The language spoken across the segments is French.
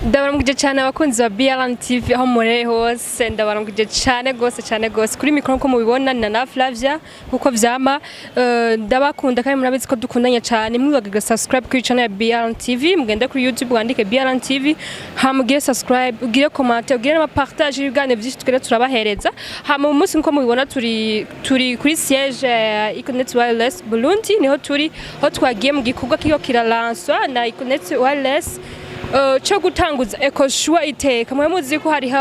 Ndabaramukije cyane abakunzi ba BRN TV aho muri hose ndabaramukije cyane gose kuri mikoro ko mubibona na Flavia kuko vyama ndabakunda kandi murabizi ko dukundanya cyane mwibagiga subscribe kuri channel ya BRN TV mugende kuri YouTube wandike BRN TV hamugire subscribe ugire comment ugire na partage ibigane byinshi twere turabahereza hama umunsi nko mubibona turi kuri siège Econet Wireless Burundi niho turi ho twagiye mu gikorwa kiyo kiralanswa na Econet Wireless cyo gutanguza EcoSure iteka mwe muzi ko hari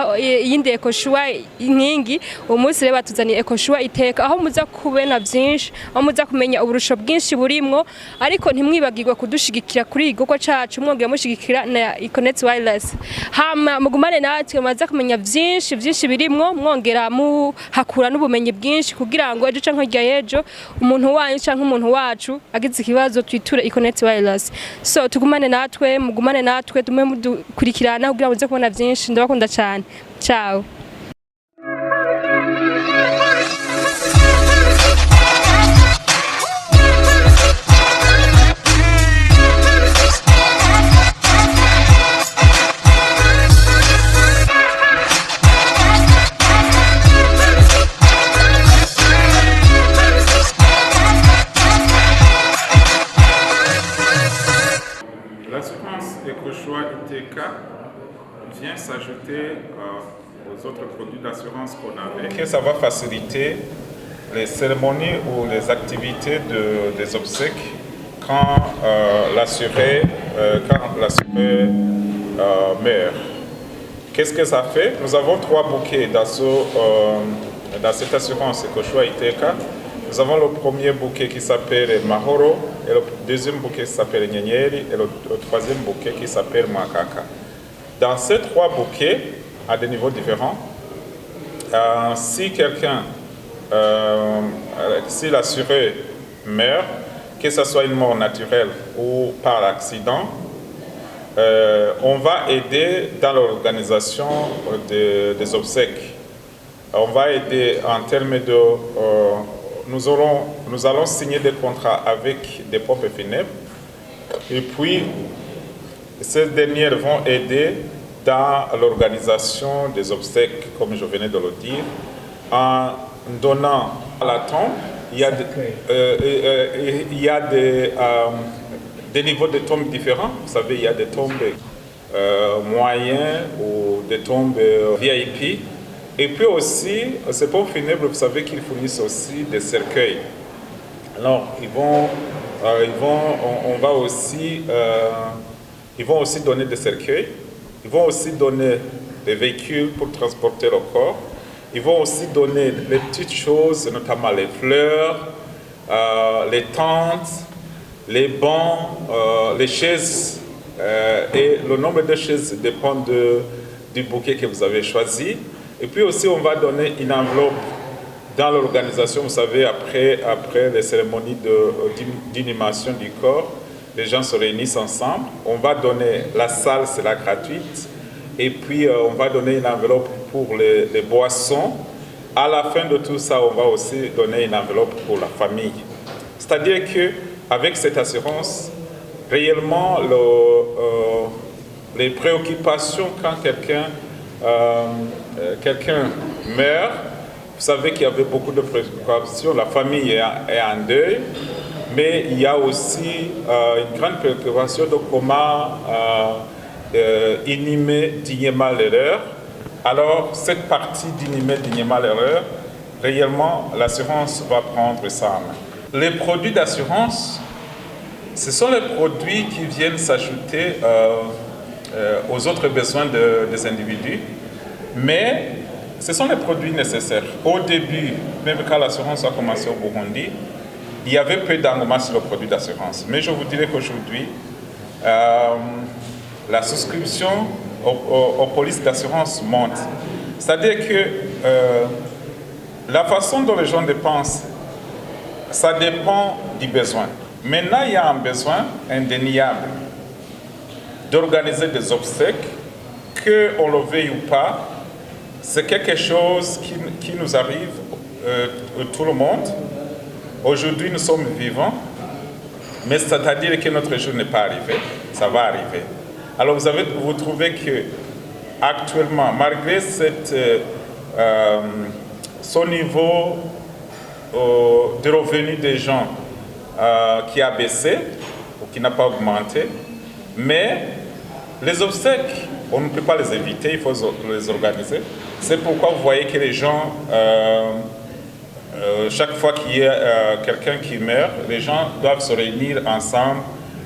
yindi EcoSure inkingi umunsi reba tuzani EcoSure iteka aho muza kubena byinshi aho muza kumenya uburusho bwinshi burimwo ariko ntimwibagirwa kudushigikira kuri igoko cacu mwongera mushigikira na Econet Wireless hama mugumane natwe maza kumenya byinshi birimwo mwongera muhakura n'ubumenyi bwinshi kugira ngo ejo canke rya ejo umuntu wanyu canke umuntu wacu agize ikibazo twiture Econet Wireless so tugumane natwe mugumane natwe tumwe mudukurikirana kugira ngo muze kubona byinshi ndabakunda cyane ciao. L'assurance EcoSure ITK vient s'ajouter aux autres produits d'assurance qu'on avait. Que ça va faciliter les cérémonies ou les activités des obsèques quand l'assuré meurt. Qu'est-ce que ça fait? Nous avons 3 bouquets dans cette assurance EcoSure ITK. Nous avons le premier bouquet qui s'appelle Mahoro, et le deuxième bouquet qui s'appelle Nyenyeri, et le troisième bouquet qui s'appelle Makaka. Dans ces 3 bouquets, à des niveaux différents, si l'assuré meurt, que ce soit une mort naturelle ou par accident, on va aider dans l'organisation des obsèques. On va aider en termes de... Nous allons signer des contrats avec des pompes funèbres et puis ces dernières vont aider dans l'organisation des obsèques, comme je venais de le dire, en donnant à la tombe. Il y a des niveaux de tombes différents. Vous savez, il y a des tombes moyennes ou des tombes VIP. Et puis aussi, ces pompes funèbres, vous savez qu'ils fournissent aussi des cercueils. Alors, ils vont aussi donner des cercueils. Ils vont aussi donner des véhicules pour transporter le corps. Ils vont aussi donner les petites choses, notamment les fleurs, les tentes, les bancs, les chaises. Et le nombre de chaises dépend du bouquet que vous avez choisi. Et puis aussi, on va donner une enveloppe dans l'organisation. Vous savez, après les cérémonies d'inhumation du corps, les gens se réunissent ensemble. On va donner, la salle sera gratuite. Et puis, on va donner une enveloppe pour les boissons. À la fin de tout ça, on va aussi donner une enveloppe pour la famille. C'est-à-dire qu'avec cette assurance, réellement, les préoccupations quand quelqu'un meurt, vous savez qu'il y avait beaucoup de préoccupations, la famille est en deuil, mais il y a aussi une grande préoccupation de comment inhumer dignement l'erreur. Alors, cette partie d'inhumer dignement l'erreur, réellement, l'assurance va prendre ça en main. Les produits d'assurance, ce sont les produits qui viennent s'ajouter aux autres besoins des individus, mais ce sont les produits nécessaires. Au début, même quand l'assurance a commencé au Burundi, il y avait peu d'engouement sur le produit d'assurance. Mais je vous dirais qu'aujourd'hui, la souscription aux polices d'assurance monte. C'est-à-dire que la façon dont les gens dépensent, ça dépend du besoin. Maintenant, il y a un besoin indéniable d'organiser des obsèques, qu'on le veuille ou pas, c'est quelque chose qui nous arrive tout le monde. Aujourd'hui, nous sommes vivants, mais c'est-à-dire que notre jour n'est pas arrivé, ça va arriver. Alors vous trouvez que actuellement, malgré son niveau de revenu des gens qui a baissé ou qui n'a pas augmenté, mais les obsèques, on ne peut pas les éviter, il faut les organiser. C'est pourquoi vous voyez que les gens, chaque fois qu'il y a quelqu'un qui meurt, les gens doivent se réunir ensemble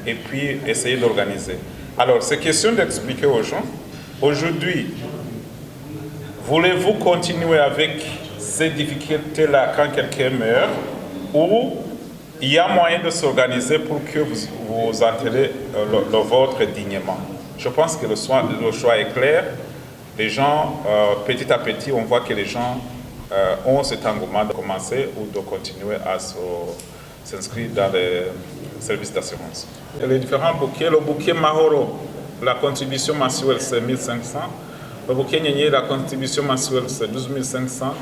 et puis essayer d'organiser. Alors, c'est question d'expliquer aux gens, aujourd'hui, voulez-vous continuer avec ces difficultés-là quand quelqu'un meurt, ou il y a moyen de s'organiser pour que vous enterrez le vôtre dignement? Je pense que le choix est clair. Les gens, petit à petit, on voit que les gens ont cet engouement de commencer ou de continuer à s'inscrire dans les services d'assurance. Les différents bouquets, le bouquet Mahoro, la contribution mensuelle c'est 1500, le bouquet Nyenye, la contribution mensuelle c'est 12 500,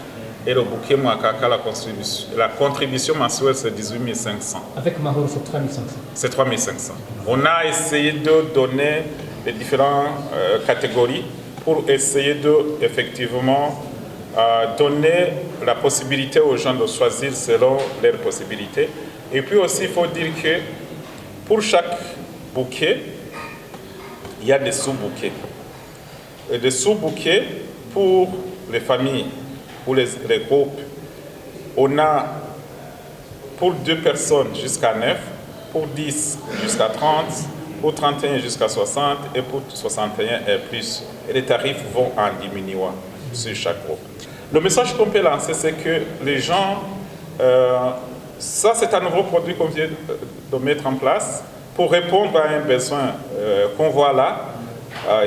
et le bouquet Mwakaka, la contribution mensuelle c'est 18 500. Avec Mahoro c'est 3500. C'est 3500. On a essayé de donner les différentes catégories pour essayer de effectivement donner la possibilité aux gens de choisir selon leurs possibilités. Et puis aussi, il faut dire que pour chaque bouquet, il y a des sous-bouquets. Et des sous-bouquets pour les familles ou les groupes. On a pour 2 personnes jusqu'à 9, pour 10 jusqu'à 30, pour 31 jusqu'à 60 et pour 61 et plus. Et les tarifs vont en diminuant sur chaque groupe. Le message qu'on peut lancer, c'est que les gens, ça c'est un nouveau produit qu'on vient de mettre en place pour répondre à un besoin qu'on voit là.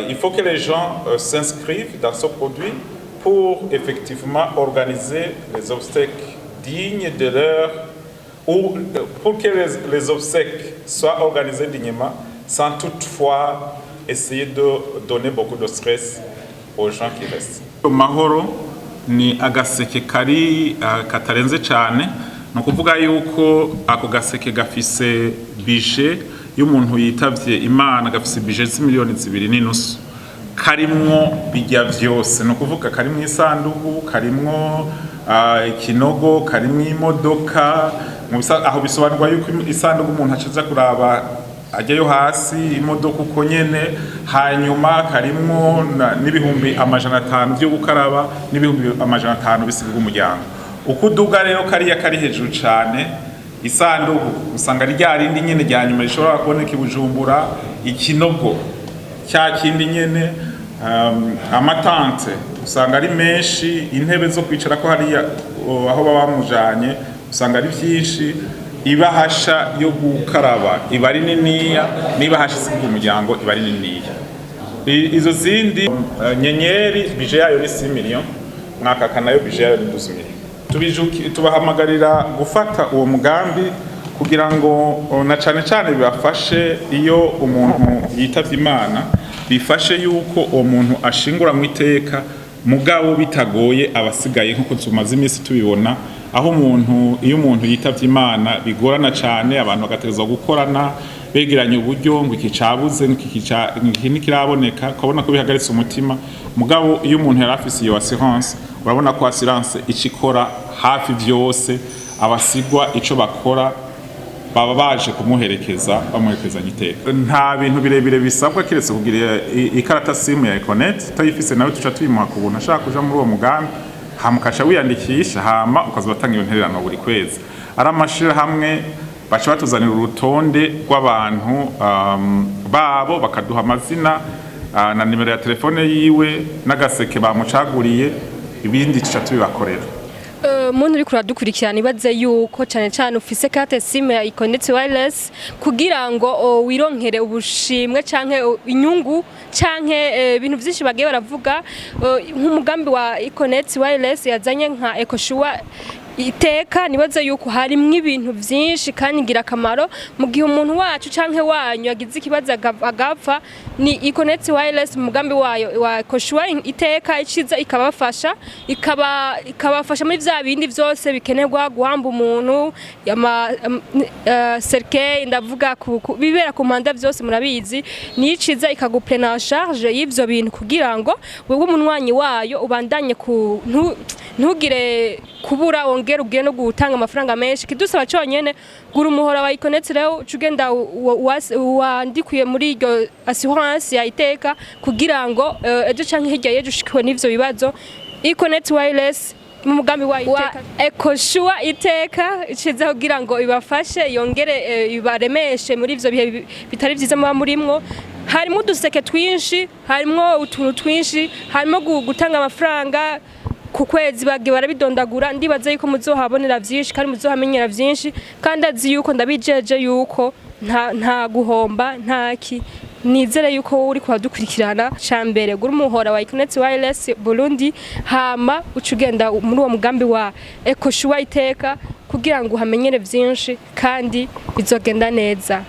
Il faut que les gens s'inscrivent dans ce produit pour effectivement organiser les obsèques dignes de leur, ou pour que les obsèques soient organisées dignement, sans toutefois essayer de donner beaucoup de stress aux gens qui restent. Mahoro ni agaseke kari katarenze cyane, ni ukuvuga yuko ako gaseke gafise bije y'umuntu yitavye Imana, gafise bije z'imiliyoni 2.5, karimwo bijya vyose, ni ukuvuga karimwo isanduku, karimwo ikinogo, karimwo imodoka. Aho bisobanurwa yuko isanduku umuntu aciza kuraba ajyayo hasi, imodoka uko nyene, hanyuma karimwo n'ibihumbi 500 byo gukaraba, n'ibihumbi 500 bisiga umuryango. Ukuduga rero kariya kari hejuru cyane, isanduku usanga rya rindi nyene rya nyuma rishobora kuboneka i Bujumbura, ikinogo cya kindi nyene, amatante usanga ari menshi, intebe zo kwicara ko hariya aho baba bamujanye usanga ari byinshi, ibahasha yo gukaraba iba ari niniya, n'ibahasha isiga umuryango iba ari niniya. Izo zindi nyenyeri bije yayo ni 6 million, Mwakaka nayo bije yayo ni 12 million. Tubahamagarira gufata uwo mugambi kugira ngo na cyane bibafashe iyo umuntu yitavye Imana, bifashe yuko uwo muntu ashingura mu iteka, mugabo bitagoye abasigaye nkuko tumaze iminsi tubibona, aho iyo umuntu yitavye Imana bigorana cyane, abantu bagategerezwa gukorana begeranya uburyo ngo iki cabuze iki nikiraboneka, ukabona ko bihagaritse umutima. Mugabo iyo umuntu yari afise iyo assurance, urabona ko assurance icikora hafi vyose, abasigwa ico bakora baba baje kumuherekeza, bamuherekezanya iteka. Nta bintu birebire bisabwa kiretse kugira ikarata simu ya Econet, tayifise nawe tuca tuyimuha ku buntu ashaka kuja muri uwo mugambi, hamukaca wiyandikisha, hama ukaza batanga iyo ntererano buri kwezi. Ari amashira hamwe baca batuzanira urutonde rw'abantu babo, bakaduha amazina na nimero ya telefone yiwe n'agaseke bamucaguriye, ibindi tuca tubibakorera. Muntu uri kuradukurikirana ibaze yuko cyane ufise carte SIM ya Econet Wireless kugira ngo wironkere ubushimwe canke inyungu canke ibintu byinshi bagiye baravuga, nk'umugambi wa Econet Wireless yazanye nka EcoSure iteka nibaza yuko harimwo ibintu vyinshi kandi ngira akamaro mu gihe umuntu wacu canke wanyu yagize ikibazo agapfa ni Econnect Wireless mugambi wayo wa Koshua iteka iciza ikabafasha ikabafasha muri vya bindi vyose bikenerwa guhamba umuntu cercueil ndavuga bibera ku mpanda vyose murabizi ni iciza ikaguprena en charge y'ivyo bintu kugira ngo wewe umunwanyi wayo ubandanye ntugire kubura wongera ubwiye no gutanga amafaranga menshi kidusaba cyonyene gura umuhora wa Econnect rero cugenda wandikuye muri iryo assurance ya iteka kugira ngo ejo canke hirya yejo ushikwe n'ivyo bibazo Econnect Wireless mu mugambi wa iteka Koshua iteka iciza kugira ngo ibafashe yongere ibaremeshe muri ivyo bihe bitari vyiza muba murimwo harimo uduseke twinshi harimo utuntu twinshi harimo gutanga amafaranga ku kwezi bagiye barabidondagura ndibaza yuko muzohabonera vyinshi kandi muzohamenyera vyinshi kandi azi yuko ndabijeje yuko nta guhomba ntaki nizere yuko uri kwadukurikirana cambere gura umuhora wa Econnect Wireless Burundi hama ucugenda muri uwo mugambi wa Koshua iteka kugira ngo hamenyere vyinshi kandi bizogenda neza.